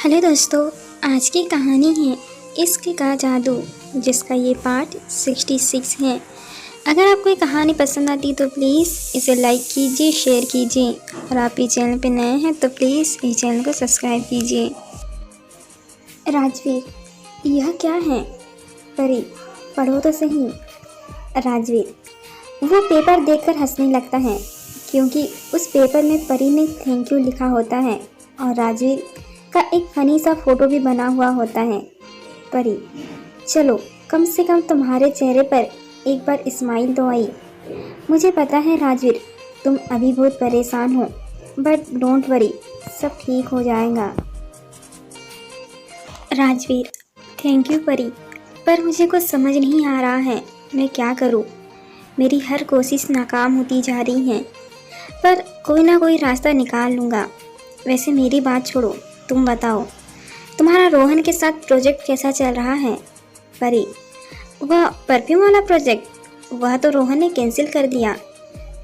Hello दोस्तों, आज की कहानी है इश्क का जादू, जिसका ये पार्ट 66 है। अगर आपको ये कहानी पसंद आती तो प्लीज़ इसे लाइक कीजिए, शेयर कीजिए और आप ये चैनल पे नए हैं तो प्लीज़ इस चैनल को सब्सक्राइब कीजिए। राजवीर, यह क्या है? परी, पढ़ो तो सही। राजवीर, वो पेपर देखकर हंसने लगता है क्योंकि उस पेपर में परी ने थैंक यू लिखा होता है और राजवीर का एक फनी सा फोटो भी बना हुआ होता है। परी, चलो कम से कम तुम्हारे चेहरे पर एक बार स्माइल तो आई। मुझे पता है राजवीर, तुम अभी बहुत परेशान हो, बट डोंट वरी, सब ठीक हो जाएगा। राजवीर, थैंक यू परी, पर मुझे कुछ समझ नहीं आ रहा है, मैं क्या करूं? मेरी हर कोशिश नाकाम होती जा रही है, पर कोई ना कोई रास्ता निकाल लूँगा। वैसे मेरी बात छोड़ो, तुम बताओ, तुम्हारा रोहन के साथ प्रोजेक्ट कैसा चल रहा है? परी, वह परफ्यूम वाला प्रोजेक्ट, वह तो रोहन ने कैंसिल कर दिया।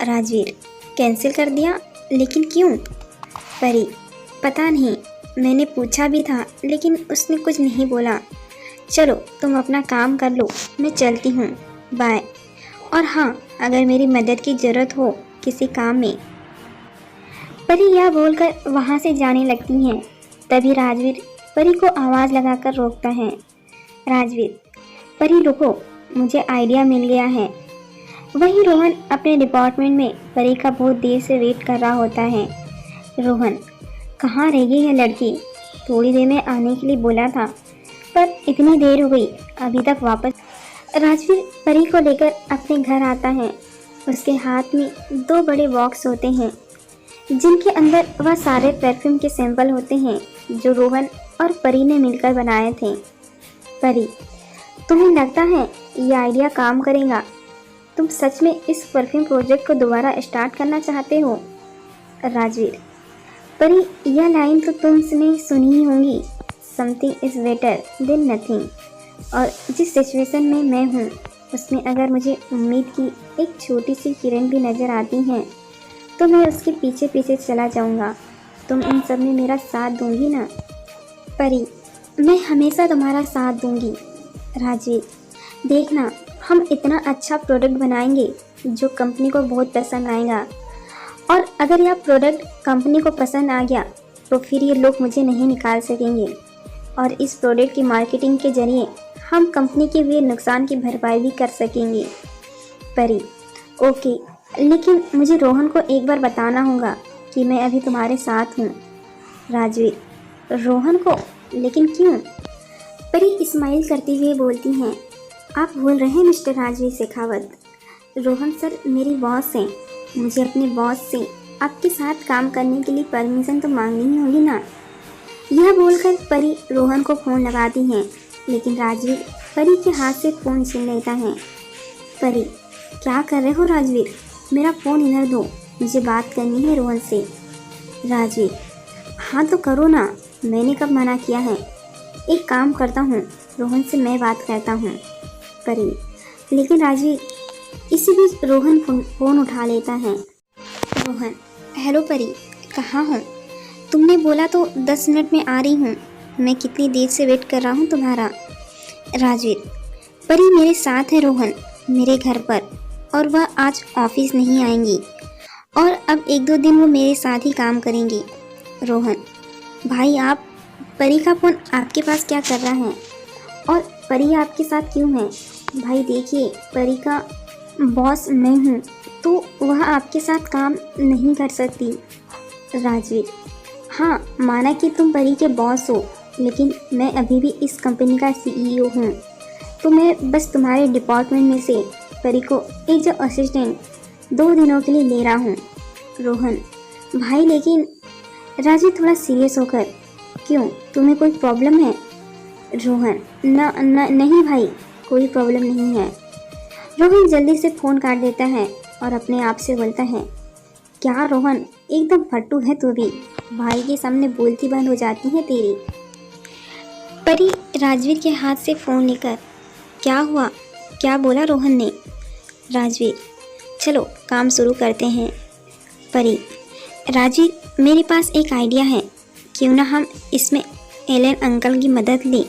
राजवीर, कैंसिल कर दिया? लेकिन क्यों? परी, पता नहीं, मैंने पूछा भी था लेकिन उसने कुछ नहीं बोला। चलो तुम अपना काम कर लो, मैं चलती हूँ, बाय। और हाँ, अगर मेरी मदद की ज़रूरत हो किसी काम में। परी यह बोलकर वहाँ से जाने लगती हैं। तभी राजवीर परी को आवाज़ लगाकर रोकता है। राजवीर, परी रुको, मुझे आइडिया मिल गया है। वही रोहन अपने डिपार्टमेंट में परी का बहुत देर से वेट कर रहा होता है। रोहन, कहाँ रह गई है लड़की? थोड़ी देर में आने के लिए बोला था, पर इतनी देर हो गई, अभी तक वापस। राजवीर परी को लेकर अपने घर आता है। उसके हाथ में 2 बड़े बॉक्स होते हैं जिनके अंदर वह सारे परफ्यूम के सैंपल होते हैं जो रोहन और परी ने मिलकर बनाए थे। परी, तुम्हें लगता है ये आइडिया काम करेगा? तुम सच में इस परफ्यूम प्रोजेक्ट को दोबारा स्टार्ट करना चाहते हो? राजवीर, परी, यह लाइन तो तुमने सुनी ही होगी, something is better than nothing. और जिस सिचुएशन में मैं हूँ उसमें अगर मुझे उम्मीद की एक छोटी सी किरण भी नज़र आती है तो मैं उसके पीछे पीछे चला जाऊंगा। तुम इन सब में मेरा साथ दूंगी ना? परी, मैं हमेशा तुम्हारा साथ दूंगी। राजवीर, देखना, हम इतना अच्छा प्रोडक्ट बनाएंगे जो कंपनी को बहुत पसंद आएगा, और अगर यह प्रोडक्ट कंपनी को पसंद आ गया तो फिर ये लोग मुझे नहीं निकाल सकेंगे, और इस प्रोडक्ट की मार्केटिंग के जरिए हम कंपनी के हुए नुकसान की भरपाई भी कर सकेंगे। परी, ओके, लेकिन मुझे रोहन को एक बार बताना होगा कि मैं अभी तुम्हारे साथ हूँ। राजवीर, रोहन को? लेकिन क्यों? परी स्माइल करते हुए बोलती हैं। आप भूल रहे हैं मिस्टर राजवीर शेखावत, रोहन सर मेरी बॉस हैं। मुझे अपने बॉस से आपके साथ काम करने के लिए परमिशन तो मांगनी ही होगी ना। यह बोलकर परी रोहन को फ़ोन लगाती हैं, लेकिन राजवीर परी के हाथ से फ़ोन छीन लेता है। परी, क्या कर रहे हो राजवीर? मेरा फ़ोन इधर दो, मुझे बात करनी है रोहन से। राजवीर, हाँ तो करो ना, मैंने कब मना किया है। एक काम करता हूँ, रोहन से मैं बात करता हूँ। परी, लेकिन राजवीर। इसी बीच रोहन फ़ोन उठा लेता है। रोहन, हेलो परी, कहाँ हो? तुमने बोला तो 10 मिनट में आ रही हूँ, मैं कितनी देर से वेट कर रहा हूँ तुम्हारा। राजवीर, परी मेरे साथ है रोहन, मेरे घर पर, और वह आज ऑफिस नहीं आएंगी और अब 1-2 दिन वो मेरे साथ ही काम करेंगी। रोहन, भाई आप, परी का फ़ोन आपके पास क्या कर रहा है? और परी आपके साथ क्यों है? भाई देखिए, परी का बॉस मैं हूँ तो वह आपके साथ काम नहीं कर सकती। राजवीर, हाँ माना कि तुम परी के बॉस हो, लेकिन मैं अभी भी इस कंपनी का CEO हूँ, तो मैं बस तुम्हारे डिपार्टमेंट में से परी को एज असिस्टेंट 2 दिनों के लिए ले रहा हूँ। रोहन, भाई लेकिन। राजवीर थोड़ा सीरियस होकर, क्यों, तुम्हें कोई प्रॉब्लम है? रोहन, नहीं भाई, कोई प्रॉब्लम नहीं है। रोहन जल्दी से फ़ोन काट देता है और अपने आप से बोलता है, क्या रोहन, एकदम फट्टू है तू भी, भाई के सामने बोलती बंद हो जाती है तेरी। परी राजवीर के हाथ से फ़ोन लेकर, क्या हुआ, क्या बोला रोहन ने? राजवीर, चलो काम शुरू करते हैं। परी, राजवीर मेरे पास एक आइडिया है, क्यों ना हम इसमें एलन अंकल की मदद ली।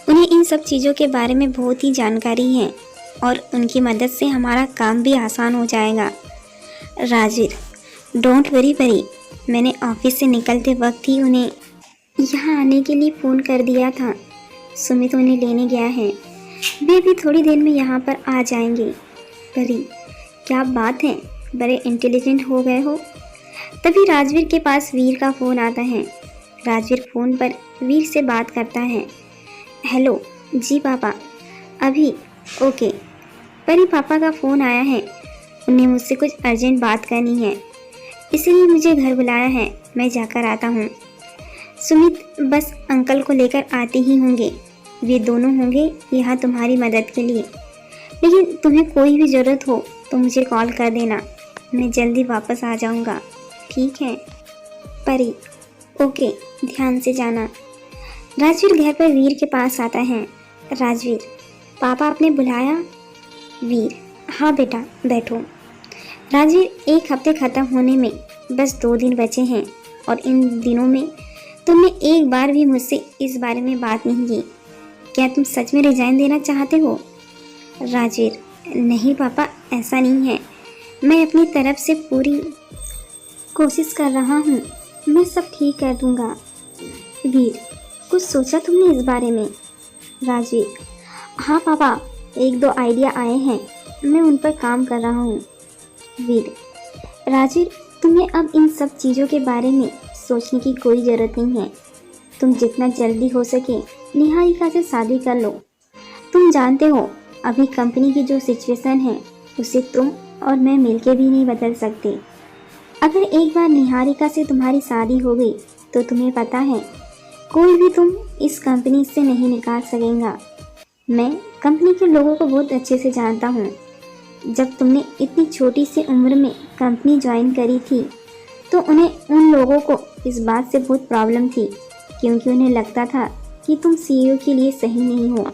उन्हें इन सब चीज़ों के बारे में बहुत ही जानकारी है और उनकी मदद से हमारा काम भी आसान हो जाएगा। राजवीर, डोंट वरी परी, मैंने ऑफिस से निकलते वक्त ही उन्हें यहाँ आने के लिए फ़ोन कर दिया था। सुमित उन्हें लेने गया है, वे भी थोड़ी देर में यहाँ पर आ जाएंगे। परी, क्या बात है, बड़े इंटेलिजेंट हो गए हो। तभी राजवीर के पास वीर का फ़ोन आता है। राजवीर फ़ोन पर वीर से बात करता है। हेलो जी पापा, अभी ओके। परी, पापा का फ़ोन आया है, उन्हें मुझसे कुछ अर्जेंट बात करनी है, इसलिए मुझे घर बुलाया है, मैं जाकर आता हूँ। सुमित बस अंकल को लेकर आते ही होंगे, वे दोनों होंगे यहाँ तुम्हारी मदद के लिए, लेकिन तुम्हें कोई भी ज़रूरत हो तो मुझे कॉल कर देना, मैं जल्दी वापस आ जाऊँगा, ठीक है। परी, ओके, ध्यान से जाना। राजवीर घर पर वीर के पास आता है। राजवीर, पापा आपने बुलाया? वीर, हाँ बेटा, बैठो। राजवीर, एक हफ्ते ख़त्म होने में बस 2 दिन बचे हैं और इन दिनों में तुमने एक बार भी मुझसे इस बारे में बात नहीं की। क्या तुम सच में रिजाइन देना चाहते हो? राजवीर, नहीं पापा, ऐसा नहीं है, मैं अपनी तरफ से पूरी कोशिश कर रहा हूँ, मैं सब ठीक कर दूँगा। वीर, कुछ सोचा तुमने इस बारे में? राजवीर, हाँ पापा, 1-2 आइडिया आए हैं, मैं उन पर काम कर रहा हूँ। वीर, राजवीर, तुम्हें अब इन सब चीज़ों के बारे में सोचने की कोई ज़रूरत नहीं है, तुम जितना जल्दी हो सके निहारिका से शादी कर लो। तुम जानते हो अभी कंपनी की जो सिचुएशन है उसे तुम और मैं मिलके भी नहीं बदल सकते। अगर एक बार निहारिका से तुम्हारी शादी हो गई तो तुम्हें पता है कोई भी तुम इस कंपनी से नहीं निकाल सकेगा। मैं कंपनी के लोगों को बहुत अच्छे से जानता हूँ। जब तुमने इतनी छोटी सी उम्र में कंपनी ज्वाइन करी थी तो उन्हें उन लोगों को इस बात से बहुत प्रॉब्लम थी, क्योंकि उन्हें लगता था कि तुम सीईओ के लिए सही नहीं हो।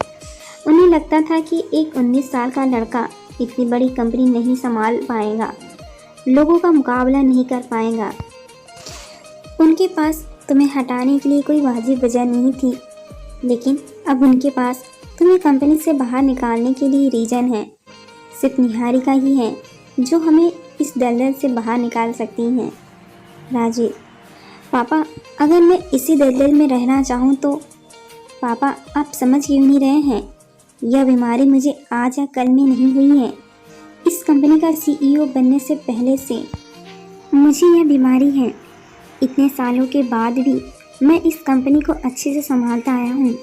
उन्हें लगता था कि एक 19 साल का लड़का इतनी बड़ी कंपनी नहीं संभाल पाएगा, लोगों का मुकाबला नहीं कर पाएगा। उनके पास तुम्हें हटाने के लिए कोई वाजिब वजह नहीं थी, लेकिन अब उनके पास तुम्हें कंपनी से बाहर निकालने के लिए रीज़न है। सिर्फ निहारिका ही है जो हमें इस दलदल से बाहर निकाल सकती हैं। राजीव, पापा, अगर मैं इसी दलदल में रहना चाहूँ तो? पापा, आप समझ क्यों नहीं रहे हैं? यह बीमारी मुझे आज या कल में नहीं हुई है। इस कंपनी का सीईओ बनने से पहले से मुझे यह बीमारी है। इतने सालों के बाद भी मैं इस कंपनी को अच्छे से संभालता आया हूँ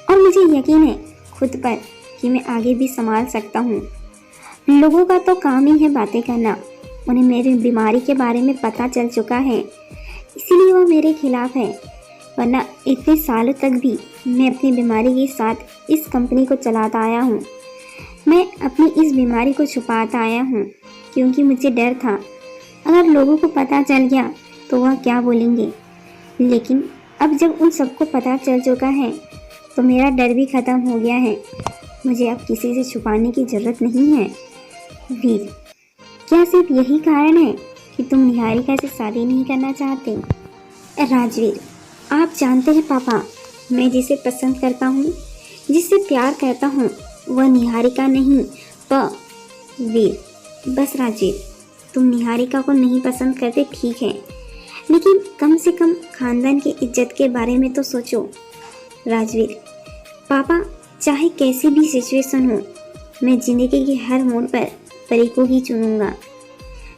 और मुझे यकीन है खुद पर कि मैं आगे भी संभाल सकता हूँ। लोगों का तो काम ही है बातें करना, उन्हें मेरी बीमारी के बारे में पता चल चुका है, इसीलिए वो मेरे खिलाफ है। वरना इतने सालों तक भी मैं अपनी बीमारी के साथ इस कंपनी को चलाता आया हूँ। मैं अपनी इस बीमारी को छुपाता आया हूँ क्योंकि मुझे डर था अगर लोगों को पता चल गया तो वह क्या बोलेंगे। लेकिन अब जब उन सबको पता चल चुका है तो मेरा डर भी ख़त्म हो गया है। मुझे अब किसी से छुपाने की ज़रूरत नहीं है। वीर, क्या सिर्फ यही कारण है कि तुम निहारिका से शादी नहीं करना चाहते? राजवीर, आप जानते हैं पापा, मैं जिसे पसंद करता हूँ, जिससे प्यार करता हूँ, वह निहारिका नहीं वीर, बस राजवीर, तुम निहारिका को नहीं पसंद करते ठीक है, लेकिन कम से कम खानदान की इज्जत के बारे में तो सोचो। राजवीर, पापा, चाहे कैसी भी सिचुएशन हो, मैं ज़िंदगी के हर मोड़ पर परी को ही चुनूंगा।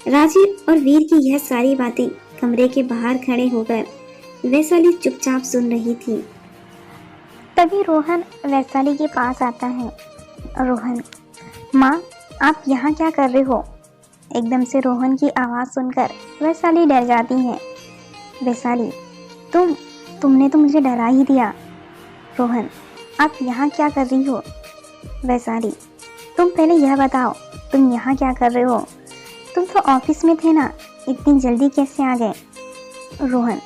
राजीव और वीर की यह सारी बातें कमरे के बाहर खड़े होकर वैशाली चुपचाप सुन रही थी। तभी रोहन वैशाली के पास आता है। रोहन, माँ, आप यहाँ क्या कर रहे हो? एकदम से रोहन की आवाज़ सुनकर वैशाली डर जाती है। वैशाली, तुमने तो मुझे डरा ही दिया। रोहन, आप यहाँ क्या कर रही हो? वैशाली, तुम पहले यह बताओ, तुम यहाँ क्या कर रहे हो? तुम तो ऑफिस में थे ना, इतनी जल्दी कैसे आ गए? रोहन,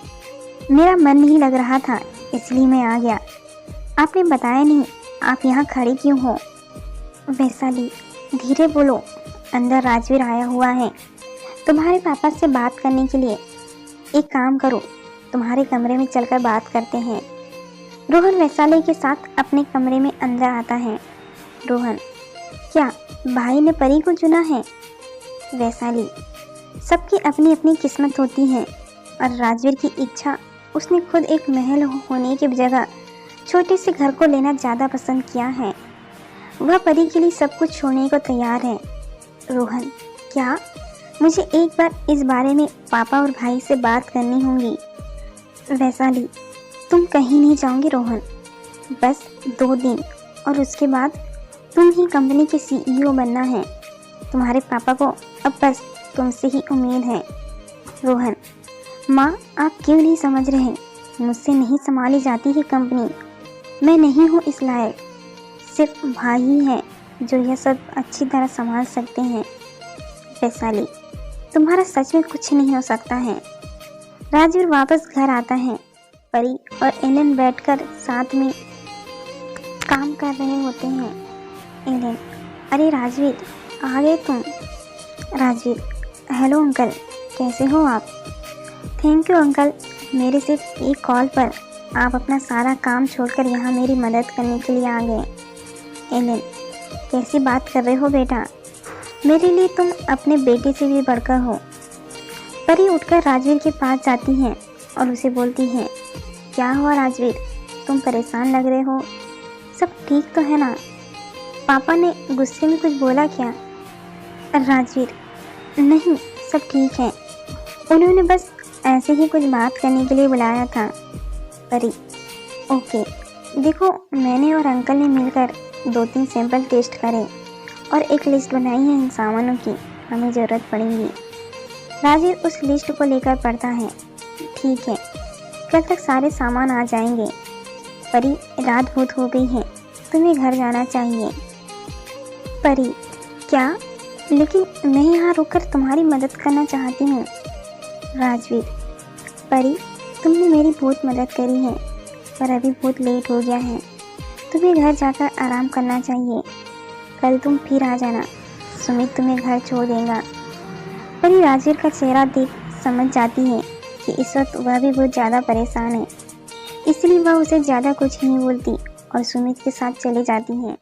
मेरा मन नहीं लग रहा था इसलिए मैं आ गया। आपने बताया नहीं आप यहाँ खड़े क्यों हो? वैशाली, धीरे बोलो, अंदर राजवीर आया हुआ है तुम्हारे पापा से बात करने के लिए। एक काम करो, तुम्हारे कमरे में चलकर बात करते हैं। रोहन वैशाली के साथ अपने कमरे में अंदर आता है। रोहन, क्या भाई ने परी को चुना है? वैशाली, सबकी अपनी अपनी किस्मत होती है और राजवीर की इच्छा, उसने खुद एक महल होने की जगह छोटे से घर को लेना ज़्यादा पसंद किया है। वह परी के लिए सब कुछ छोड़ने को तैयार है। रोहन, क्या मुझे एक बार इस बारे में पापा और भाई से बात करनी होगी। वैशाली, तुम कहीं नहीं जाओगे रोहन, बस 2 दिन और उसके बाद तुम ही कंपनी के CEO बनना है। तुम्हारे पापा को अब बस तुमसे ही उम्मीद है। रोहन, माँ आप क्यों नहीं समझ रहे? मुझसे नहीं संभाली जाती है कंपनी, मैं नहीं हूँ इस लायक। सिर्फ भाई ही है जो यह सब अच्छी तरह संभाल सकते हैं। वैशाली, तुम्हारा सच में कुछ नहीं हो सकता है। राजवीर वापस घर आता है। परी और एलन बैठकर साथ में काम कर रहे होते हैं। एलन, अरे राजवीर, आ गए तुम? राजवीर, हेलो अंकल, कैसे हो आप? थैंक यू अंकल, मेरे सिर्फ एक कॉल पर आप अपना सारा काम छोड़कर यहाँ मेरी मदद करने के लिए आ गए। एलन, कैसी बात कर रहे हो बेटा, मेरे लिए तुम अपने बेटे से भी बढ़कर हो। परी उठकर राजवीर के पास जाती है और उसे बोलती है, क्या हुआ राजवीर, तुम परेशान लग रहे हो? सब ठीक तो है ना? पापा ने गुस्से में कुछ बोला क्या? राजवीर, नहीं, सब ठीक है, उन्होंने बस ऐसे ही कुछ बात करने के लिए बुलाया था। परी, ओके, देखो मैंने और अंकल ने मिलकर 2-3 सैंपल टेस्ट करे और एक लिस्ट बनाई है इन सामानों की हमें ज़रूरत पड़ेगी। राजवीर उस लिस्ट को लेकर पढ़ता है। ठीक है, कल तक सारे सामान आ जाएंगे। परी, रात बहुत हो गई है, तुम्हें घर जाना चाहिए। परी, क्या? लेकिन मैं यहाँ रुककर तुम्हारी मदद करना चाहती हूँ। राजवीर, परी, तुमने मेरी बहुत मदद करी है पर अभी बहुत लेट हो गया है, तुम्हें घर जाकर आराम करना चाहिए। कल तुम फिर आ जाना, सुमित तुम्हें घर छोड़ देगा। परी राजवीर का चेहरा देख समझ जाती है कि इस वक्त वह भी बहुत ज़्यादा परेशान है, इसलिए वह उसे ज़्यादा कुछ नहीं बोलती और सुमित के साथ चले जाती है।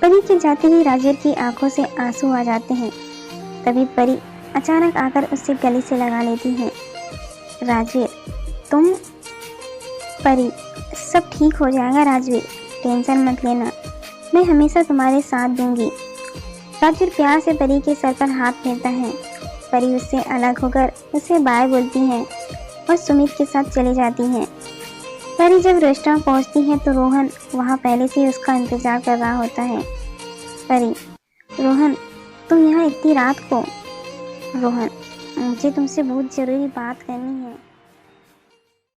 परी के जाते ही राजवीर की आंखों से आंसू आ जाते हैं। तभी परी अचानक आकर उससे गले से लगा लेती है। राजवीर, तुम? परी, सब ठीक हो जाएगा राजवीर, टेंशन मत लेना, मैं हमेशा तुम्हारे साथ दूंगी। राजवीर प्यार से परी के सर पर हाथ फेरता है। परी उससे अलग होकर उसे बाय बोलती है और सुमित के साथ चली जाती है। परी जब रेस्टोरेंट पहुंचती है तो रोहन वहां पहले से ही उसका इंतजार कर रहा होता है। परी, रोहन, तुम यहाँ इतनी रात को? रोहन, मुझे तुमसे बहुत ज़रूरी बात करनी है।